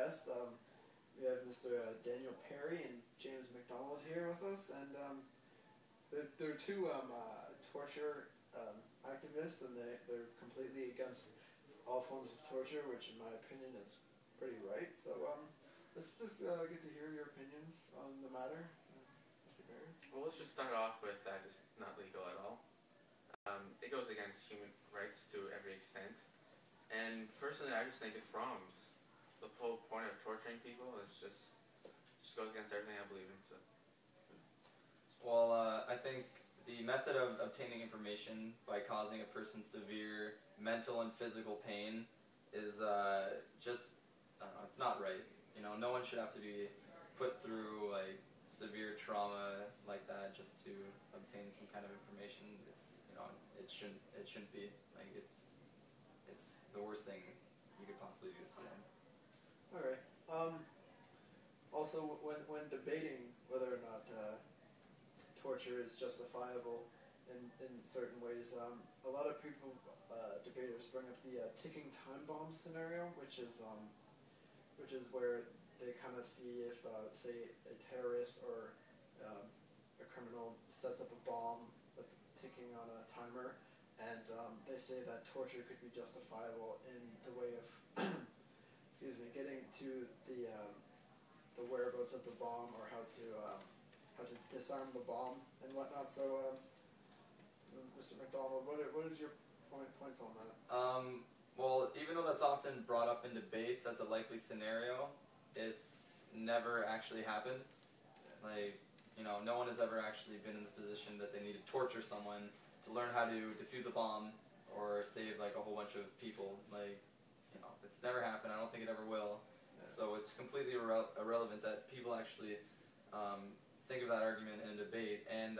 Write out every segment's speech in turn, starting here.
guest. We have Mr. Daniel Perry and James McDonald here with us, and they're two torture activists, and they're completely against all forms of torture, which in my opinion is pretty right. So let's just get to hear your opinions on the matter. Mr. Perry? Well, let's just start off with that it's not legal at all. It goes against human rights to every extent. And personally, I just think it's wrong. The whole point of torturing people is just goes against everything I believe in. So. Well, I think the method of obtaining information by causing a person severe mental and physical pain is just, I don't know, it's not right. You know, no one should have to be put through like severe trauma like that just to obtain some kind of information. It's, you know, it shouldn't be. Like it's the worst thing you could possibly do to someone. All right. Also, when debating whether or not torture is justifiable in certain ways, a lot of people, debaters, bring up the ticking time bomb scenario, which is where they kind of see if, say, a terrorist or a criminal sets up a bomb that's ticking on a timer, and they say that torture could be justifiable in the way of, excuse me, getting to the whereabouts of the bomb, or how to disarm the bomb and whatnot. So, Mr. McDonald, what is your points on that? Well, even though that's often brought up in debates as a likely scenario, it's never actually happened. Like, you know, no one has ever actually been in the position that they need to torture someone to learn how to defuse a bomb or save like a whole bunch of people. Like, you know, it's never happened. I don't think it ever will. Yeah. So it's completely irrelevant that people actually think of that argument in a debate. And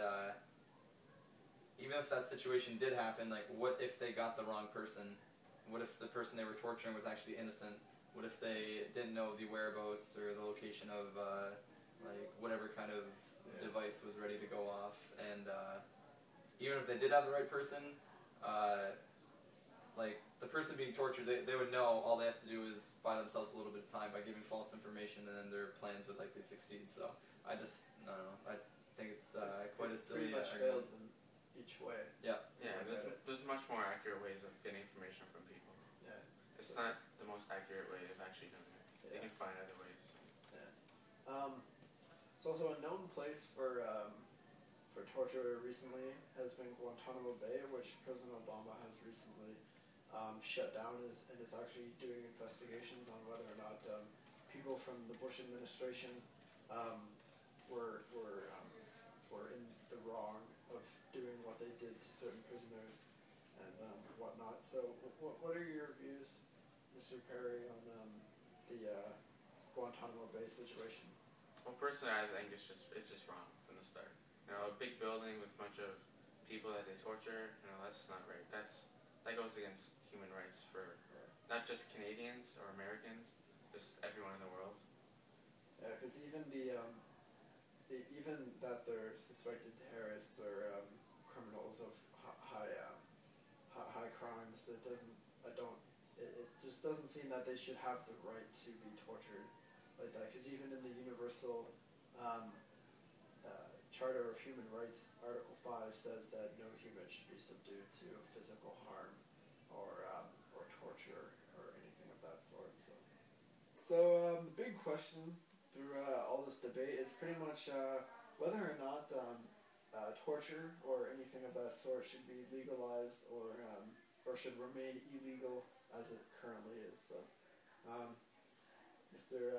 even if that situation did happen, like, what if they got the wrong person? What if the person they were torturing was actually innocent? What if they didn't know the whereabouts or the location of like whatever kind of device was ready to go off? And even if they did have the right person, like the person being tortured, they would know all they have to do is buy themselves a little bit of time by giving false information, and then their plans would likely succeed. So I don't know. I think it's quite a silly argument. Pretty much fails in each way. Yeah. Yeah, there's much more accurate ways of getting information from people. Yeah. It's not the most accurate way of actually doing it. Yeah. They can find other ways. Yeah. It's also a known place for torture recently has been Guantanamo Bay, which President Obama has recently shut down and is actually doing investigations on whether or not people from the Bush administration were in the wrong of doing what they did to certain prisoners and whatnot. So what are your views, Mr. Perry, on the Guantanamo Bay situation? Well, personally, I think it's just wrong from the start. You know, a big building with a bunch of people that they torture, you know, that's not right. That goes against human rights for not just Canadians or Americans, just everyone in the world. Yeah, because even even that they're suspected terrorists or criminals of high crimes, it just doesn't seem that they should have the right to be tortured like that. Because even in the Universal Charter of Human Rights, Article 5 says that no human should be subdued to physical harm or torture or anything of that sort. So the big question through all this debate is pretty much whether or not torture or anything of that sort should be legalized or should remain illegal as it currently is. So, Mr.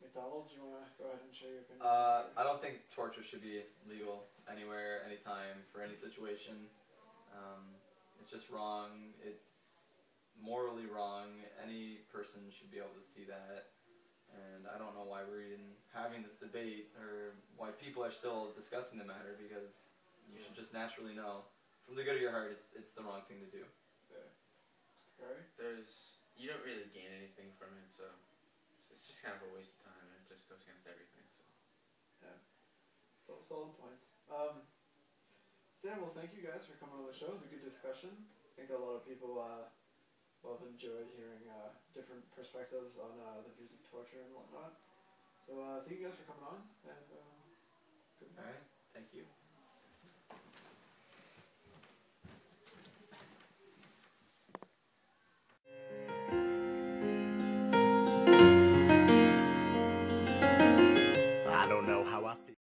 McDonald, do you want to go ahead and share your opinion? I don't think torture should be legal anywhere, anytime, for any situation. It's just wrong. It's morally wrong. Any person should be able to see that. And I don't know why we're even having this debate, or why people are still discussing the matter, because you should just naturally know, from the good of your heart, it's the wrong thing to do. Right. You don't really gain anything from it, so it's just kind of a waste of time. It just goes against everything. So. Yeah. So solid points. So yeah, well, thank you guys for coming on the show. It was a good discussion. I think a lot of people well, I've enjoyed hearing different perspectives on the views of torture and whatnot. So thank you guys for coming on, and All right, thank you.